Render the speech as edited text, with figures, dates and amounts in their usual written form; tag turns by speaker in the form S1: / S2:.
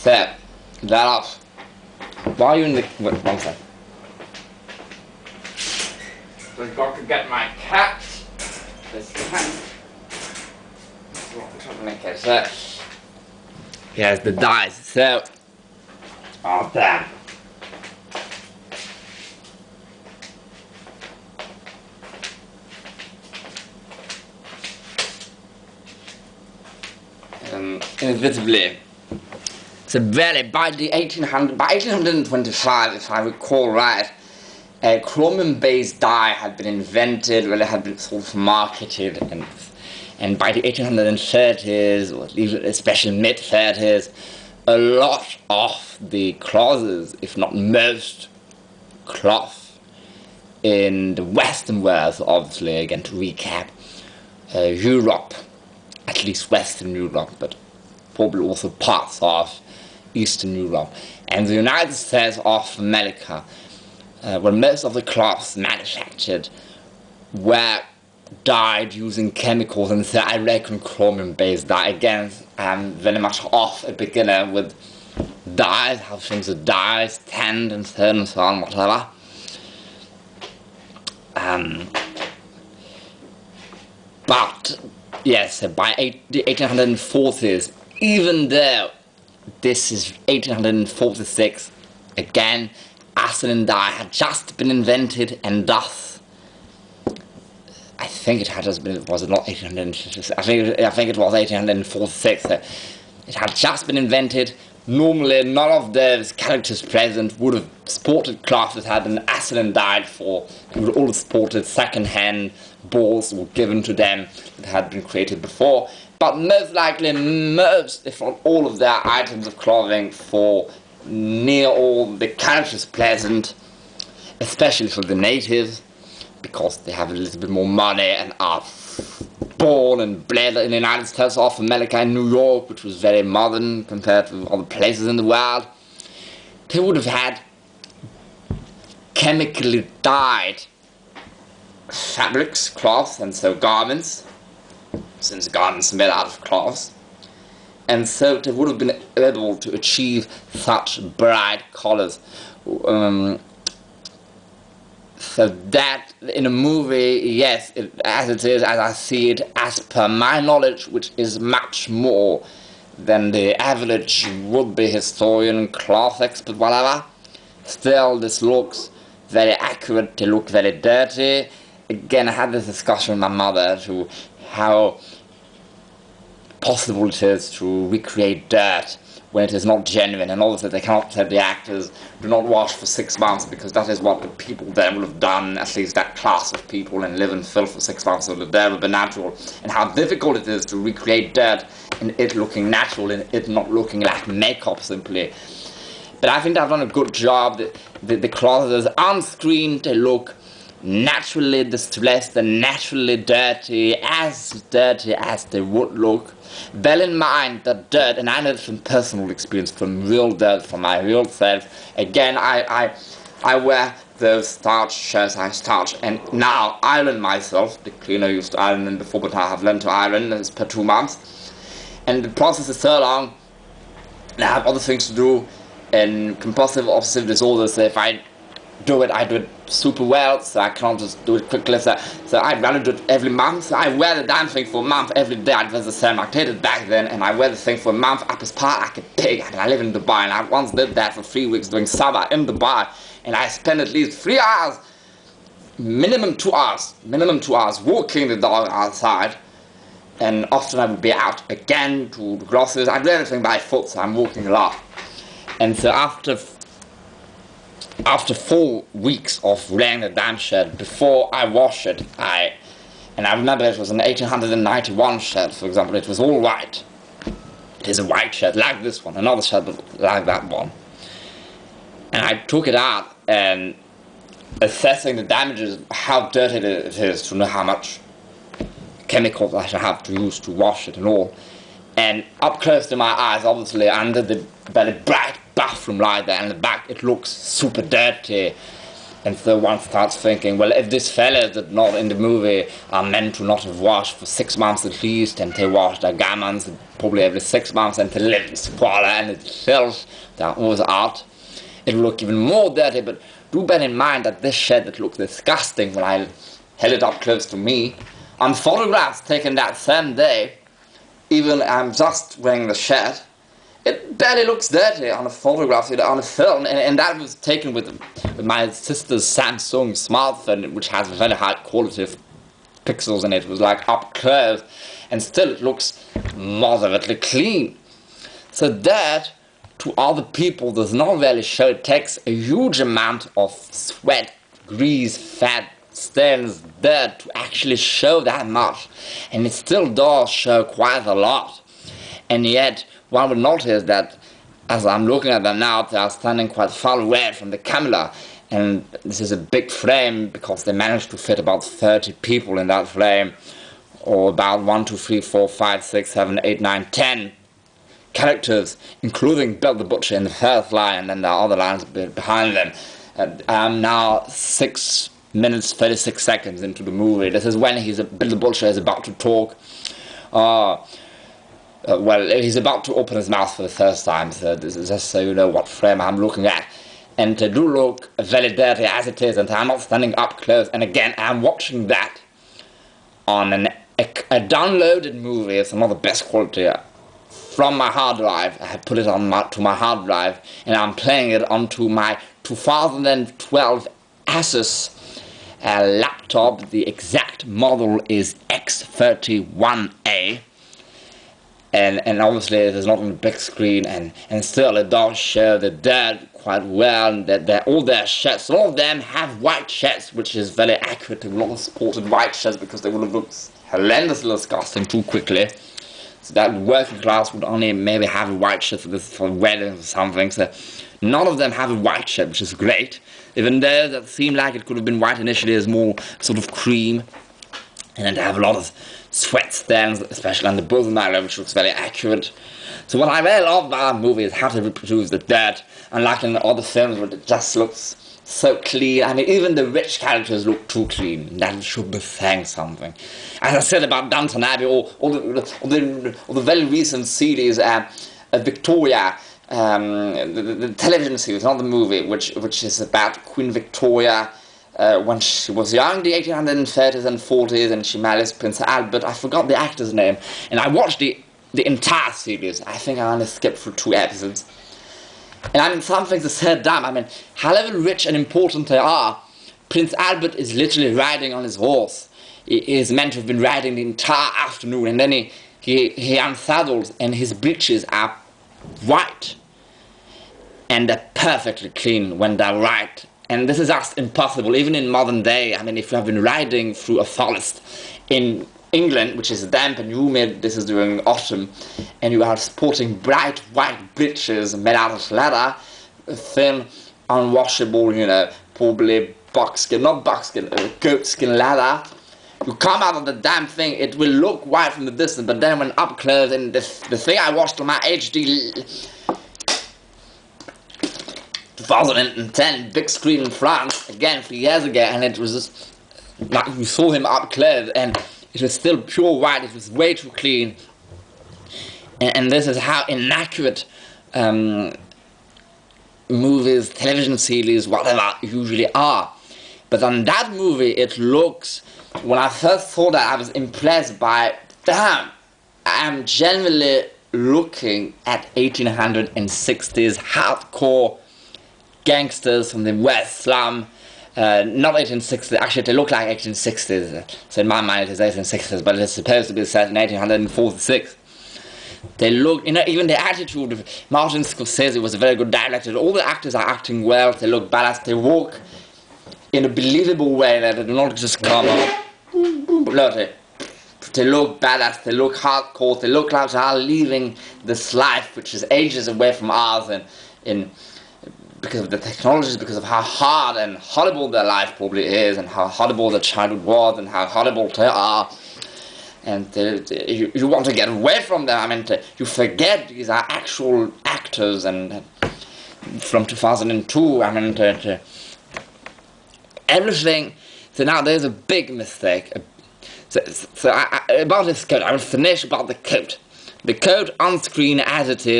S1: So, that off. Why are you in the... Wait, one sec. So I've got to get my cat. This cat. Okay, so... Here's the dice, so... Oh, damn. Inevitably. So very, by 1825, if I recall right, a chromium-based dye had been invented, well, it had been sort of marketed, and by the 1830s, or even especially mid-30s, a lot of the clothes, if not most cloth in the Western world, obviously, again to recap, Europe, at least Western Europe, but probably also parts of Eastern Europe, and the United States of America, where most of the cloths manufactured were dyed using chemicals, and so I reckon chromium-based dye. Again, I'm very much off a beginner with dyes, how things are dyed, tanned and so on, whatever. But yes, by the 1840s, even though this is 1846, again, acetylene dye had just been invented, and thus, I think it had just been, was it not 1856? I think it was 1846. So it had just been invented. Normally, none of those characters present would have sported cloth that had been acetylene dyed for. They would have all sported second-hand balls were given to them that had been created before. But most likely, most, if not all of their items of clothing for near all the characters present, especially for the natives, because they have a little bit more money and are born and bred in the United States of America and New York, which was very modern compared to other places in the world, they would have had chemically dyed fabrics, cloths, and so garments, since garments are made out of cloths, and so they would have been able to achieve such bright colors. So that in a movie, yes, as it is, as I see it, as per my knowledge, which is much more than the average would-be historian, cloth expert, whatever, still this looks very accurate, they look very dirty. Again, I had this discussion with my mother to how possible it is to recreate dirt when it is not genuine, and obviously they cannot say the actors do not wash for 6 months, because that is what the people then would have done, at least that class of people, and live in filth for 6 months, so the dirt would be natural, and how difficult it is to recreate dirt and it looking natural and it not looking like makeup simply. But I think they've done a good job. The clothes on screen, they look naturally distressed and naturally dirty as they would look. Bear in mind that dirt, and I know this from personal experience, from real dirt, from my real self. Again, I wear those starch shirts, I starch, and now iron myself. The cleaner used to iron them before, but I have learned to iron this per 2 months. And the process is so long, and I have other things to do, and compulsive obsessive disorders, so if I do it super well, so I can't just do it quickly, so I'd rather do it every month. So I wear the damn thing for a month every day. I was a Cermactated back then, and I wear the thing for a month up as part like a pig. I live in Dubai, and I once did that for 3 weeks doing summer in Dubai, and I spent at least 3 hours, minimum 2 hours walking the dog outside, and often I would be out again to the groceries. I do everything by foot, so I'm walking a lot. And so after 4 weeks of wearing the damn shirt, before I wash it, and I remember it was an 1891 shirt, for example, it was all white. It is a white shirt, like this one, another shirt, but like that one. And I took it out, and assessing the damages, how dirty it is, to know how much chemicals I should have to use to wash it and all. And up close to my eyes, obviously, under the very bright bathroom light there in the back, it looks super dirty. And so one starts thinking, well, if these fellas that not in the movie are meant to not have washed for 6 months at least, and they wash their garments probably every 6 months, and they live in squalor and it's filth, that was art, it will look even more dirty. But do bear in mind that this shed that looked disgusting when I held it up close to me, on photographs taken that same day, even I'm just wearing the shed, it barely looks dirty on a photograph, on a film, and that was taken with my sister's Samsung smartphone, which has a very high quality of pixels in it. It was like up close, and still it looks moderately clean. So that, to other people, does not really show. It takes a huge amount of sweat, grease, fat, stains, dirt to actually show that much, and it still does show quite a lot. And yet, one would notice that as I'm looking at them now, they are standing quite far away from the camera, and this is a big frame because they managed to fit about 30 people in that frame, or about 1, 2, 3, 4, 5, 6, 7, 8, 9, 10 characters, including Bill the Butcher in the first line, and then there are other lines behind them. I'm now 6 minutes 36 seconds into the movie. This is when Bill the Butcher is about to talk. Well, he's about to open his mouth for the first time, so this is just so you know what frame I'm looking at. And they do look very dirty as it is, and I'm not standing up close. And again, I'm watching that on a downloaded movie. It's not the best quality from my hard drive. I have put it on to my hard drive, and I'm playing it onto my 2012 Asus laptop. The exact model is X31A. And obviously it is not on the big screen, and still it does show the dirt quite well, and that all their shirts, all of them have white shirts, which is very accurate. They will not have supported white shirts because they would have looked horrendously disgusting too quickly. So that working class would only maybe have a white shirt for weddings or something. So none of them have a white shirt, which is great. Even though that seemed like it could have been white initially, as more sort of cream. And then they have a lot of sweat stains, especially on the bosom area, which looks very accurate. So what I really love about that movie is how to reproduce the dirt, unlike in other films where it just looks so clean. I mean, even the rich characters look too clean. That should be saying something. As I said about Downton Abbey, or the very recent series, Victoria, the television series, not the movie, which is about Queen Victoria, when she was young, the 1830s and 40s, and she marries Prince Albert. I forgot the actor's name, and I watched the entire series. I think I only skipped through 2 episodes. And I mean, some things are so dumb. I mean, however rich and important they are, Prince Albert is literally riding on his horse. He is meant to have been riding the entire afternoon, and then he unsaddles, and his breeches are white, and they're perfectly clean when they're right. And this is just impossible, even in modern day. I mean, if you have been riding through a forest in England, which is damp and humid, this is during autumn, and you are sporting bright white breeches made out of leather, thin, unwashable, probably goatskin leather. You come out of the damn thing, it will look white from the distance, but then when up close, and the thing I watched on my HD 2010 big screen in France, again 3 years ago, and it was just like we saw him up close, and it was still pure white. It was way too clean, and this is how inaccurate movies, television series, whatever, usually are. But on that movie, it looks, when I first saw that, I was impressed by, damn, I'm generally looking at 1860s hardcore gangsters from the West Slum. Not 1860s, actually they look like 1860s, so in my mind it is 1860s, but it's supposed to be set in 1846. They look, even the attitude of Martin Scorsese was a very good director. All the actors are acting well, they look badass, they walk in a believable way, that they do not just come up. They look badass, they look hardcore, they look like they are leaving this life, which is ages away from ours, and because of the technologies, because of how hard and horrible their life probably is, and how horrible their childhood was, and how horrible they are. And you want to get away from them. I mean, you forget these are actual actors, and from 2002, I mean, everything. So now there's a big mistake. About this coat, I will finish about the coat. The coat on screen as it is